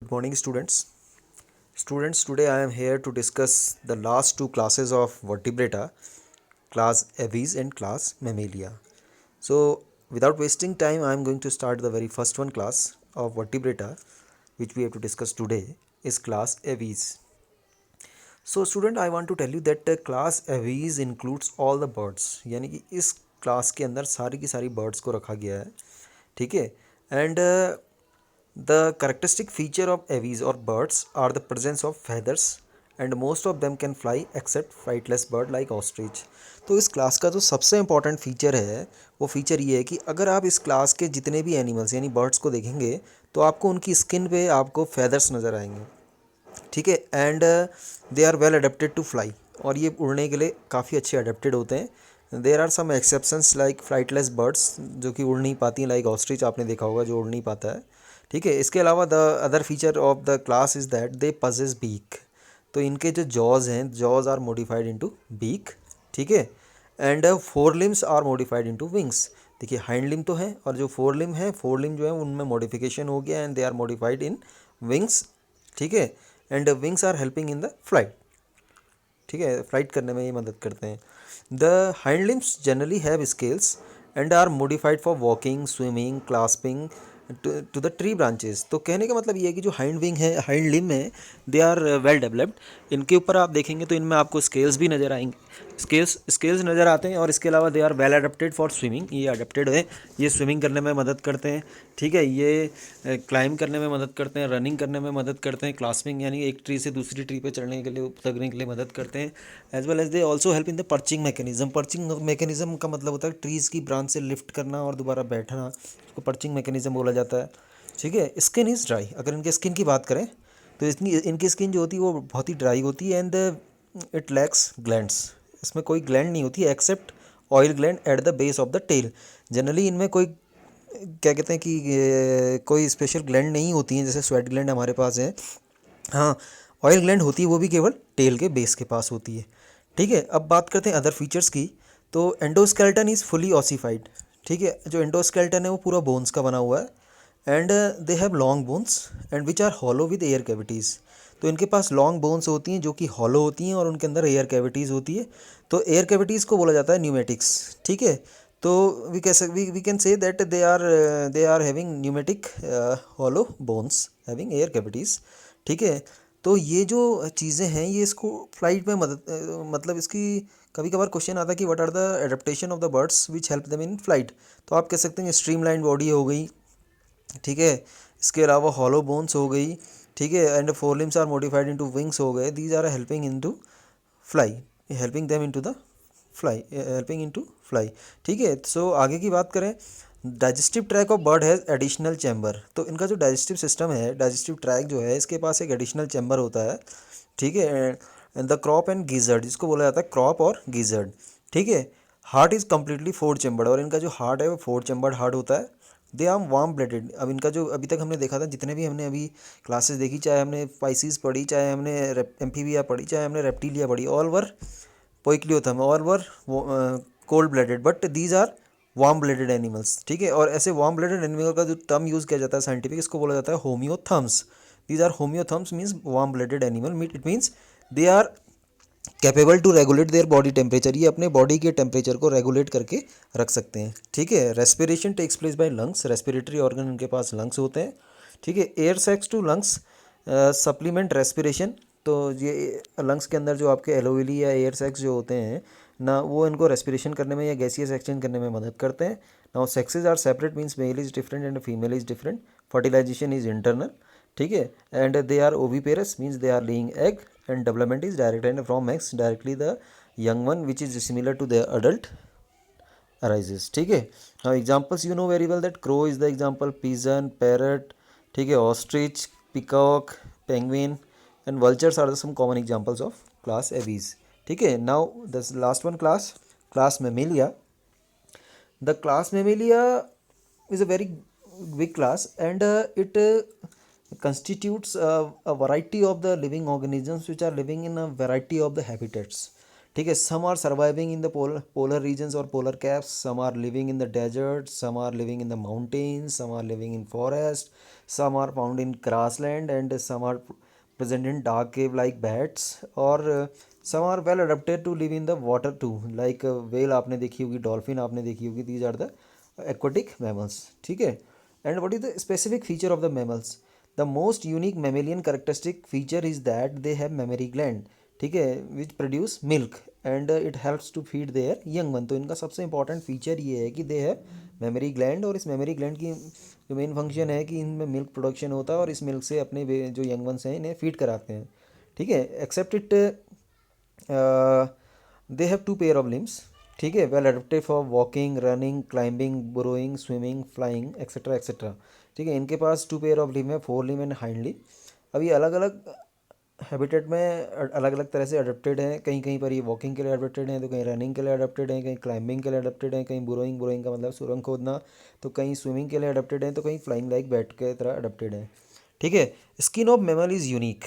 Good morning, students. Students, today I am here to discuss the last two classes of vertebrata, class Aves and class Mammalia. So, without wasting time, I am going to start the very first one class of vertebrata, which we have to discuss today, is class Aves. So, student, I want to tell you that class Aves includes all the birds. यानी कि इस class के अंदर सारी की सारी birds को रखा गया है, ठीक है. And the characteristic feature of aves or birds are the presence of feathers and most of them can fly except flightless bird like ostrich. तो इस क्लास का जो सबसे इम्पॉर्टेंट फीचर है वो फीचर ये है कि अगर आप इस क्लास के जितने भी एनिमल्स यानी बर्ड्स को देखेंगे तो आपको उनकी स्किन पे आपको फेदर्स नज़र आएंगे, ठीक है. And they are well adapted to fly, और ये उड़ने के लिए काफ़ी अच्छे अडेप्टेड होते हैं. There are some exceptions like flightless birds जो कि उड़ नहीं पाती हैं, लाइक ऑस्ट्रिच आपने देखा होगा जो उड़ नहीं पाता है, ठीक है. इसके अलावा the other feature of the class is that they possess beak. तो इनके जो जॉज हैं, jaws are modified into beak, ठीक है. And fore limbs are modified into wings. देखिए हाइंड लिम तो है और जो फोर लिम है, फोर लिम जो है उनमें मॉडिफिकेशन हो गया and they are modified in wings, ठीक है. And wings are helping in the flight, ठीक है. फ्लाइट करने में ये मदद करते हैं. The hind limbs generally have scales and are modified for walking, swimming, clasping to the tree branches. तो कहने का मतलब ये है कि जो हाइंड विंग है, हाइंड लिम है, दे आर वेल डेवलप्ड. इनके ऊपर आप देखेंगे तो इनमें आपको स्केल्स भी नज़र आएंगे, स्केल्स नज़र आते हैं. और इसके अलावा they are well adapted for swimming. ये अडेप्टेड है, ये स्विमिंग करने में मदद करते हैं, ठीक है. ये क्लाइंब करने में मदद करते हैं, रनिंग करने में मदद करते हैं, क्लास्पिंग यानी एक ट्री से दूसरी ट्री पे चढ़ने के लिए, उतरने के लिए मदद करते हैं. As well as they also help in the perching mechanism. Perching mechanism का मतलब होता है ट्रीज़ की ब्रांच से लिफ्ट करना और दोबारा बैठना, उसको पर्चिंग मैकेनिज्म बोला जाता है, ठीक है. Skin is dry. अगर इनके स्किन की बात करें तो इनकी स्किन जो होती है वो बहुत ही ड्राई होती है. And it lacks glands. इसमें कोई ग्लैंड नहीं होती except oil gland at the base of the tail. Generally इनमें कोई क्या कहते हैं कि कोई स्पेशल ग्लैंड नहीं होती हैं जैसे स्वेट ग्लैंड हमारे पास है. हाँ, ऑयल ग्लैंड होती है, वो भी केवल टेल के बेस के पास होती है, ठीक है. अब बात करते हैं अदर फीचर्स की. तो एंडोस्केलेटन इज़ फुली ऑसिफाइड, ठीक है. जो एंडोस्केलेटन है वो पूरा बोन्स का बना हुआ है. And they have long bones and which are hollow with air cavities. तो इनके पास लॉन्ग बोन्स होती हैं जो कि हॉलो होती हैं और उनके अंदर एयर कैविटीज़ होती है. तो एयर कैविटीज़ को बोला जाता है न्यूमेटिक्स, ठीक है. तो we can say that they are having pneumatic hollow bones having air cavities, ठीक है. तो ये जो चीज़ें हैं ये इसको फ्लाइट में मतलब इसकी कभी कभार क्वेश्चन आता है कि what are the adaptation of the birds which help them in flight. तो आप कह सकते हैं स्ट्रीमलाइन बॉडी हो गई, ठीक है. इसके अलावा हॉलो बोन्स हो गई, ठीक है. And fore limbs are modified into wings हो गए. These are helping into fly, helping them into the fly, helping into fly, ठीक है. सो आगे की बात करें, digestive tract of bird has additional chamber. तो इनका जो डाइजेस्टिव सिस्टम है, डाइजेस्टिव ट्रैक जो है, इसके पास एक एडिशनल चैम्बर होता है, ठीक है. द क्रॉप एंड गीजर्ड, जिसको बोला जाता है क्रॉप और गीजर्ड, ठीक है. Heart is completely four chambered, और इनका जो हार्ट है वो फोर चैम्बर्ड हार्ट होता है. They are warm blooded. अब इनका जो अभी तक हमने देखा था, जितने भी हमने अभी क्लासेस देखी, चाहे हमने पाइसिस पढ़ी, चाहे हमने एम्फीबिया पढ़ी, चाहे हमने रेप्टिलिया पढ़ी, all were poikilotherm, all were cold blooded, but these are warm blooded animals, ठीक है. और ऐसे वार्म ब्लडेड एनिमल का जो टर्म यूज़ किया जाता है साइंटिफिक, इसको बोला जाता है homeotherms. These are homeotherms means warm blooded animal. It means they are capable to regulate their body temperature. ये अपने बॉडी के टेम्परेचर को रेगुलेट करके रख सकते हैं, ठीक है. Respiration takes place by lungs. Respiratory organ इनके पास लंग्स होते हैं, ठीक है. Air sacs to lungs supplement respiration. तो ये लंग्स के अंदर जो आपके एलोवेली या एयर सैक्स जो होते हैं ना, वो इनको रेस्पिरेशन करने में या गैसियस एक्सचेंज करने में मदद करते हैं. Now sexes are separate means male is different and female is different. Fertilization is internal, ठीक है. And they are oviparous means they are laying egg and development is direct, and from eggs directly the young one which is similar to the adult arises, ठीक है. now examples you know very well that crow is the example, pigeon, parrot, ठीक है, ostrich, peacock, penguin and vultures are the some common examples of class aves, ठीक है. now this last one class mammalia. the class mammalia is a very big class, and it constitutes a variety of the living organisms which are living in a variety of the habitats, ठीक है. Some are surviving in the polar regions और polar caps, some are living in the desert, some are living in the mountains, some are living in forest, some are found in grassland, and some are present in dark cave like bats, or some are well adapted to live in the water too, like whale आपने देखी होगी, dolphin आपने देखी होगी. These are the aquatic mammals. ठीक है. And what is the specific feature of the mammals? The most unique mammalian characteristic feature is that they have mammary gland. ठीक है, which produce milk and it helps to feed their young one. तो इनका सबसे important feature ये है कि they have memory gland, और इस मेमोरी ग्लैंड की जो मेन फंक्शन है कि इनमें मिल्क प्रोडक्शन होता है और इस मिल्क से अपने जो यंग वंस हैं इन्हें फीड कराते हैं. ठीक है. Except it they have two pair of limbs. ठीक है. Well adapted for walking, running, climbing, burrowing, swimming, flying, etcetera etcetera. ठीक है. इनके पास टू पेयर ऑफ लिम है, fore limb and hind limb. अब ये अलग अलग हैबिटेट में अलग अलग तरह से अडेप्टेड हैं. कहीं कहीं पर ये वॉकिंग के लिए अडेप्टेड हैं, तो कहीं रनिंग के लिए अडेप्टेड हैं, कहीं क्लाइंबिंग के लिए अडेप्टेड हैं, कहीं बुरोइंग, बुरोइंग का मतलब सुरंग खोदना, तो कहीं स्विमिंग के लिए अडेप्टेड हैं, तो कहीं फ्लाइंग लाइक बैट के तरह अडेप्टेड हैं. ठीक है. Skin of mammal is unique.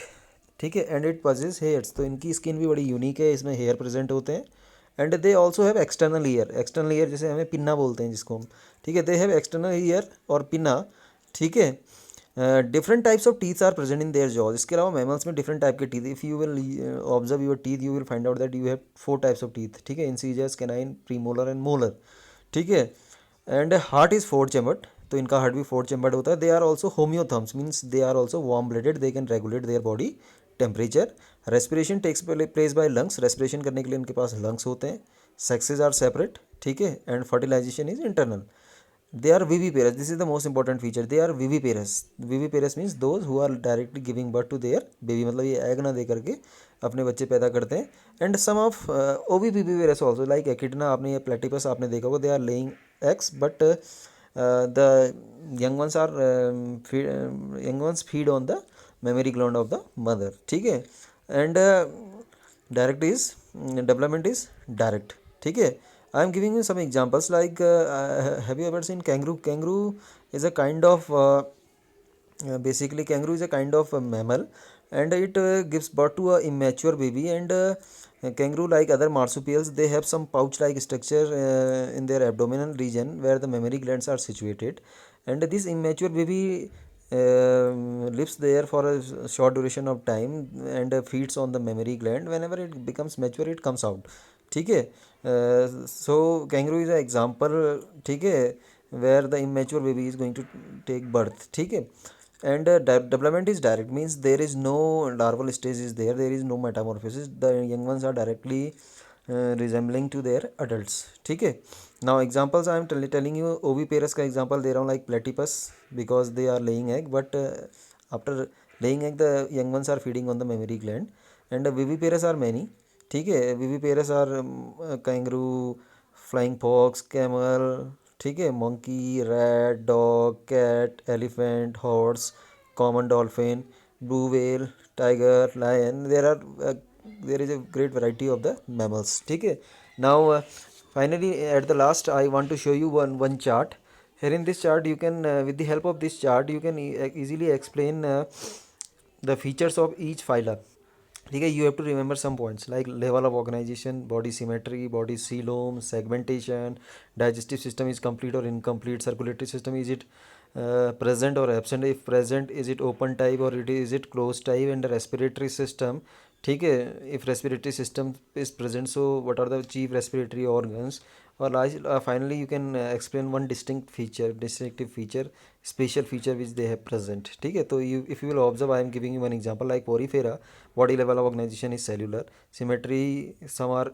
ठीक है. And it possess hairs. तो इनकी स्किन भी बड़ी यूनिक है, इसमें हेयर प्रेजेंट होते हैं. And they also have external ear. External ear जैसे हमें पिन्ना बोलते हैं जिसको हम. ठीक है. दे हैव एक्सटर्नल ईयर और पिन्ना. ठीक है. Different types of teeth are present in their jaws. इसके अलावा मैमल्स में डिफरेंट टाइप के teeth. If you will observe your teeth you will find out that you have four types of teeth. ठीक है. Incisors, canine, premolar and molar. ठीक है. And heart is four chambered. तो इनका heart भी four chambered होता है. They are also homeotherms, means they are also warm blooded. They can regulate their body temperature. Respiration takes place by lungs. Respiration करने के लिए इनके पास लंग्स होते हैं. Sexes are separate. ठीक है. And fertilization is internal. They are viviparous. This is the most important feature. They are viviparous. Viviparous means those who are directly giving birth to their baby. मतलब ये egg ना दे करके अपने बच्चे पैदा करते हैं. And some of ovoviviparous also, like echidna आपने, ये प्लेटिपस आपने देखा होगा. They are laying eggs, but the young ones are young ones feed on the mammary gland of the mother. ठीक है. And direct is development is direct. ठीक है. I am giving you some examples like have you ever seen kangaroo? Kangaroo is a kind of basically kangaroo is a kind of a mammal, and it gives birth to a immature baby. And kangaroo, like other marsupials, they have some pouch like structure in their abdominal region where the mammary glands are situated, and this immature baby lives there for a short duration of time and feeds on the mammary gland. Whenever it becomes mature it comes out. ठीक है. So kangaroo is a example. ठीक है. Where the immature baby is going to take birth. ठीक है. And development is direct, means there is no larval stage is there is no metamorphosis. The young ones are directly resembling to their adults. ठीक है. Now examples I am telling you. Oviparous का example दे रहा हूँ, like platypus, because they are laying egg, but after laying egg the young ones are feeding on the mammary gland. And viviparous are many. ठीक है. Viviparous are kangaroo, flying fox, camel. ठीक है. Monkey, rat, dog, cat, elephant, horse, common dolphin, blue whale, tiger, lion. There is a great variety of the mammals. ठीक है. Now finally at the last I want to show you one chart. Here in this chart you can with the help of this chart you can easily explain the features of each phyla. ठीक है. You have to remember some points like level of organization, body symmetry, body coelom, segmentation, digestive system is complete or incomplete, circulatory system is it present or absent, if present is it open type or is it closed type, and the respiratory system. ठीक है. if respiratory system is present, so what are the chief respiratory organs, or finally you can explain one distinctive feature, special feature which they have present. ठीक है. तो if you will observe, I am giving you one example like porifera. Body level of organization is cellular. Symmetry, some are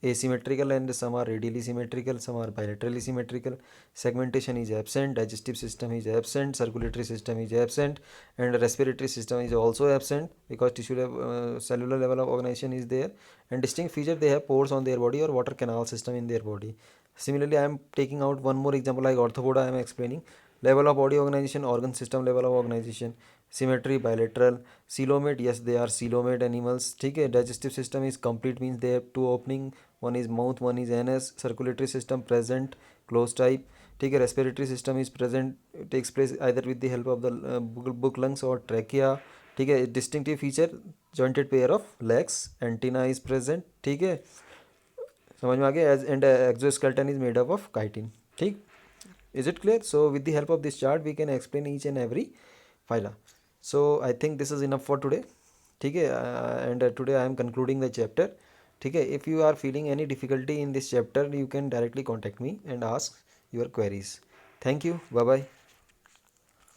asymmetrical and some are radially symmetrical, some are bilaterally symmetrical. Segmentation is absent. Digestive system is absent. Circulatory system is absent, and respiratory system is also absent because cellular level of organization is there. And distinct feature, they have pores on their body or water canal system in their body. Similarly, I am taking out one more example like orthopoda. I am explaining level of body organization, organ system level of organization. Symmetry, bilateral. Coelomate, yes, they are coelomate animals. ठीक है. Digestive system is complete, means they have two opening, one is mouth, one is anus. Circulatory system present, closed type. ठीक है. Respiratory system is present, takes place either with the help of the book lungs or trachea. ठीक है. Distinctive feature, jointed pair of legs, antenna is present. ठीक है. समझ में आ गया. Edge and exoskeleton is made up of chitin. ठीक. Is it clear? So with the help of this chart we can explain each and every phyla. So I think this is enough for today. ठीक है. And today I am concluding the chapter. ठीक है. If you are feeling any difficulty in this chapter, you can directly contact me and ask your queries. Thank you. Bye bye.